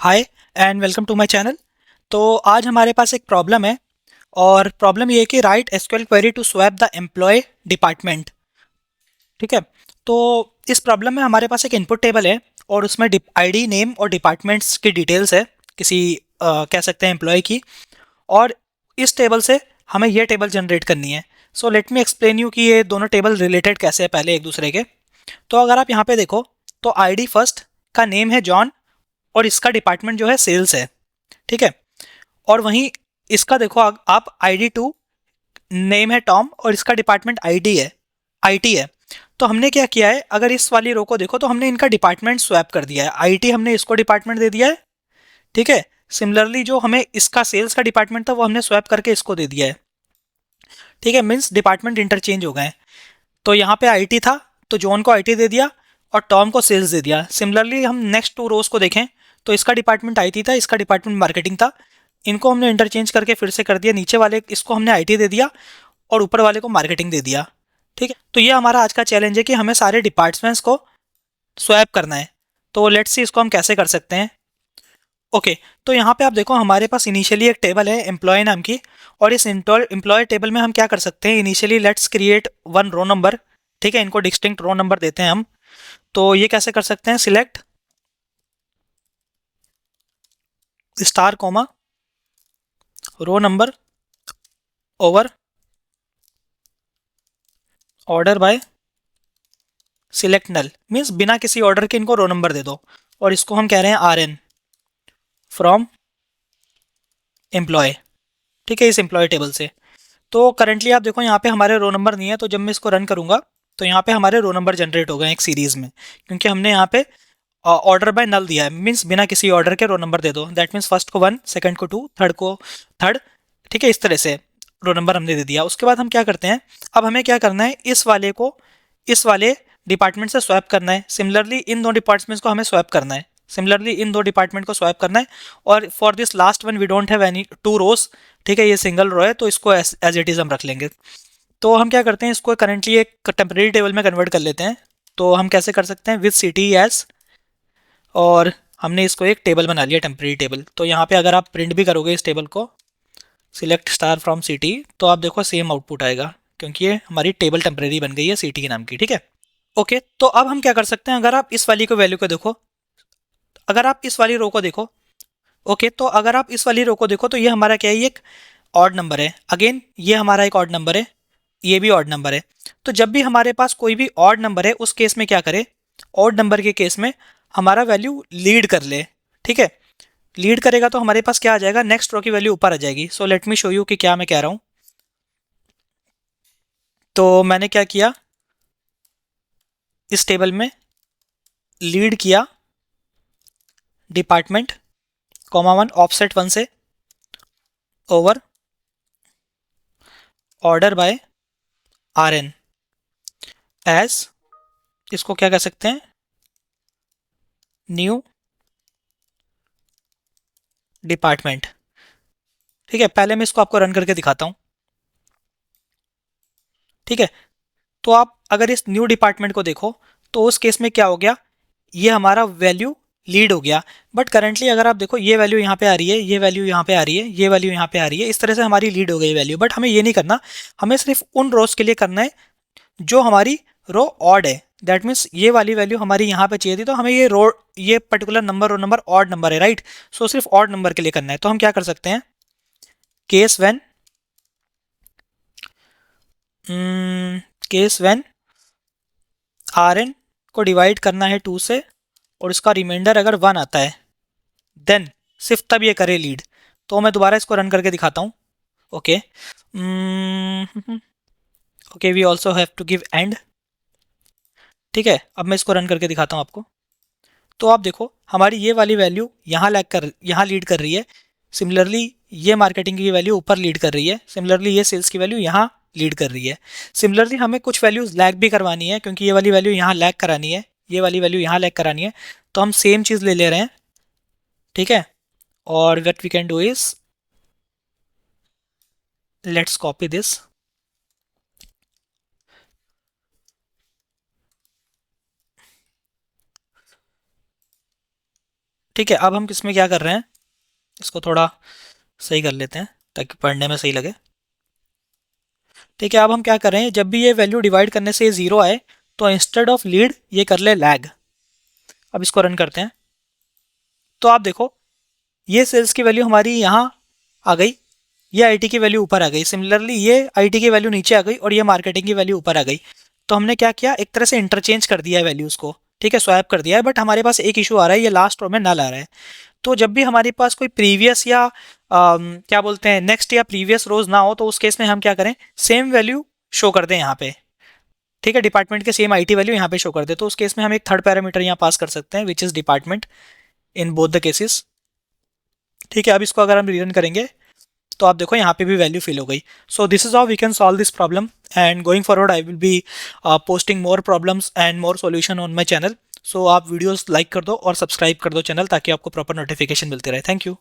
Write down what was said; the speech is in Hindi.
Hi and welcome to my channel. तो आज हमारे पास एक प्रॉब्लम है और प्रॉब्लम ये है कि write SQL query to swap the employee department. ठीक है। तो इस प्रॉब्लम में हमारे पास एक इनपुट टेबल है और उसमें आईडी नेम और डिपार्टमेंट्स की डिटेल्स है किसी कह सकते हैं एम्प्लॉय की। और इस टेबल से हमें ये टेबल जनरेट करनी है। So let me explain you कि ये दोनों टेबल रिलेटेड कैसे है पहले एक दूसरे के। तो अगर आप यहाँ पे देखो तो आईडी फर्स्ट का नेम है जॉन और इसका डिपार्टमेंट जो है सेल्स है। ठीक है। और वहीं इसका देखो आप आईडी टू नेम है टॉम और इसका डिपार्टमेंट आईडी है आईटी है। तो हमने क्या किया है, अगर इस वाली रो को देखो तो हमने इनका डिपार्टमेंट स्वैप कर दिया है। आईटी हमने इसको डिपार्टमेंट दे दिया है। ठीक है। सिमिलरली जो हमें इसका सेल्स का डिपार्टमेंट था वो हमने स्वैप करके इसको दे दिया है। ठीक है, मीन्स डिपार्टमेंट इंटरचेंज हो गए हैं। तो यहाँ पे आईटी था तो जॉन को आईटी दे दिया और टॉम को सेल्स दे दिया। सिमिलरली हम नेक्स्ट टू रोज को देखें तो इसका डिपार्टमेंट आईटी था, इसका डिपार्टमेंट मार्केटिंग था। इनको हमने इंटरचेंज करके फिर से कर दिया, नीचे वाले इसको हमने आईटी दे दिया और ऊपर वाले को मार्केटिंग दे दिया। ठीक है। तो ये हमारा आज का चैलेंज है कि हमें सारे डिपार्टमेंट्स को स्वैप करना है। तो लेट्स सी इसको हम कैसे कर सकते हैं। ओके। तो यहाँ पे आप देखो हमारे पास इनिशियली एक टेबल है एम्प्लॉय नाम की। और इस एम्प्लॉय टेबल में हम क्या कर सकते हैं, initially let's create one row number. ठीक है, इनको डिस्टिंक्ट रो नंबर देते हैं हम। तो ये कैसे कर सकते हैं, select star comma row number over order by select null, means बिना किसी ऑर्डर के इनको रो नंबर दे दो। और इसको हम कह रहे हैं आर एन फ्रॉम एम्प्लॉय। ठीक है, इस एम्प्लॉय टेबल से। तो करंटली आप देखो यहाँ पे हमारे रो नंबर नहीं है, तो जब मैं इसको रन करूंगा तो यहाँ पे हमारे रो नंबर जनरेट हो गए एक सीरीज में, क्योंकि हमने यहाँ पे ऑर्डर बाय नल दिया है। मीन्स बिना किसी ऑर्डर के रो नंबर दे दो। दैट मीन्स फर्स्ट को वन, सेकंड को टू, थर्ड को थर्ड। ठीक है, इस तरह से रो नंबर हमने दे दिया। उसके बाद हम क्या करते हैं, अब हमें क्या करना है, इस वाले को इस वाले डिपार्टमेंट से स्वैप करना है। सिमिलरली इन दो डिपार्टमेंट्स को हमें स्वैप करना है। सिमिलरली इन दो डिपार्टमेंट को स्वैप करना है। और for this last one we don't have any two rows. ठीक है, ये सिंगल रो है तो इसको एज इट इज हम रख लेंगे। तो हम क्या करते हैं, इसको करंटली एक टेम्परेरी टेबल में कन्वर्ट कर लेते हैं। तो हम कैसे कर सकते हैं, विद सिटी एज, और हमने इसको एक टेबल बना लिया टेम्परेरी टेबल। तो यहाँ पे अगर आप प्रिंट भी करोगे इस टेबल को, सिलेक्ट स्टार फ्रॉम सिटी, तो आप देखो सेम आउटपुट आएगा, क्योंकि ये हमारी टेबल टेम्परेरी बन गई है सिटी के नाम की। ठीक है। ओके। तो अब हम क्या कर सकते हैं, अगर आप इस वाली को वैल्यू को देखो, अगर आप इस वाली रो को देखो। ओके। तो अगर आप इस वाली रो को देखो तो ये हमारा क्या है, ये एक ऑड नंबर है। अगेन ये हमारा एक ऑड नंबर है, ये भी ऑड नंबर है। तो जब भी हमारे पास कोई भी ऑड नंबर है उस केस में क्या करे, ऑड नंबर के केस में हमारा वैल्यू लीड कर ले। ठीक है। लीड करेगा तो हमारे पास क्या आ जाएगा, नेक्स्ट रो की वैल्यू ऊपर आ जाएगी। So let me show you कि क्या मैं कह रहा हूँ। तो मैंने क्या किया, इस टेबल में लीड किया department comma one offset one से over order by R N as, इसको क्या कह सकते हैं, न्यू डिपार्टमेंट। ठीक है, पहले मैं इसको आपको रन करके दिखाता हूँ। ठीक है। तो आप अगर इस न्यू डिपार्टमेंट को देखो तो उस केस में क्या हो गया, ये हमारा वैल्यू लीड हो गया। बट करंटली अगर आप देखो ये वैल्यू यहाँ पे आ रही है, ये वैल्यू यहाँ पे आ रही है, ये वैल्यू यहाँ पे आ रही है, इस तरह से हमारी लीड हो गई वैल्यू। बट हमें ये नहीं करना, हमें सिर्फ उन रोज के लिए करना है जो हमारी रो ऑड है। दैट मीन्स ये वाली वैल्यू हमारी यहाँ पे चाहिए थी, तो हमें ये particular number row number odd number है, राइट। सो सिर्फ ऑड नंबर के लिए करना है। तो हम क्या कर सकते हैं, case when case when r n को डिवाइड करना है टू से और इसका रिमाइंडर अगर वन आता है देन सिर्फ तब ये करे लीड। तो मैं दोबारा इसको रन करके दिखाता हूँ। Okay. Okay, we also have to give end. ठीक है, अब मैं इसको रन करके दिखाता हूँ आपको। तो आप देखो हमारी ये वाली वैल्यू यहाँ लीड कर रही है। सिमिलरली ये मार्केटिंग की वैल्यू ऊपर लीड कर रही है। सिमिलरली ये सेल्स की वैल्यू यहाँ लीड कर रही है। सिमिलरली हमें कुछ वैल्यूज लैग भी करवानी है, क्योंकि ये वाली वैल्यू यहाँ लैग करानी है, ये वाली वैल्यू यहाँ लैग करानी है। तो हम सेम चीज़ ले ले रहे हैं। ठीक है। और what we can do is, let's copy this. ठीक है, अब हम किसमें क्या कर रहे हैं, इसको थोड़ा सही कर लेते हैं ताकि पढ़ने में सही लगे। ठीक है, अब हम क्या कर रहे हैं, जब भी ये वैल्यू डिवाइड करने से ये ज़ीरो आए तो इंस्टेड ऑफ लीड ये कर ले लैग। अब इसको रन करते हैं तो आप देखो ये सेल्स की वैल्यू हमारी यहाँ आ गई, ये आईटी की वैल्यू ऊपर आ गई, सिमिलरली ये आईटी की वैल्यू नीचे आ गई और ये मार्केटिंग की वैल्यू ऊपर आ गई। तो हमने क्या किया, एक तरह से इंटरचेंज कर दिया है वैल्यूज़ को, ठीक है, स्वैप कर दिया है। बट हमारे पास एक इशू आ रहा है, ये लास्ट रो में नल आ रहा है। तो जब भी हमारे पास कोई प्रीवियस या क्या बोलते हैं नेक्स्ट या प्रीवियस रोज ना हो तो उस केस में हम क्या करें, सेम वैल्यू शो कर दें यहाँ पे। ठीक है, डिपार्टमेंट के सेम आईटी वैल्यू यहाँ पे शो कर दे, तो उस केस में हम एक थर्ड पैरामीटर यहाँ पास कर सकते हैं which is department in both the cases. ठीक है, अब इसको अगर हम रीरन करेंगे तो आप देखो यहाँ पे भी वैल्यू फिल हो गई। So this is how we can solve this problem and going forward I will be posting more problems and more solution on my channel. So आप वीडियोस लाइक कर दो और सब्सक्राइब कर दो चैनल ताकि आपको प्रॉपर नोटिफिकेशन मिलती रहे। Thank you.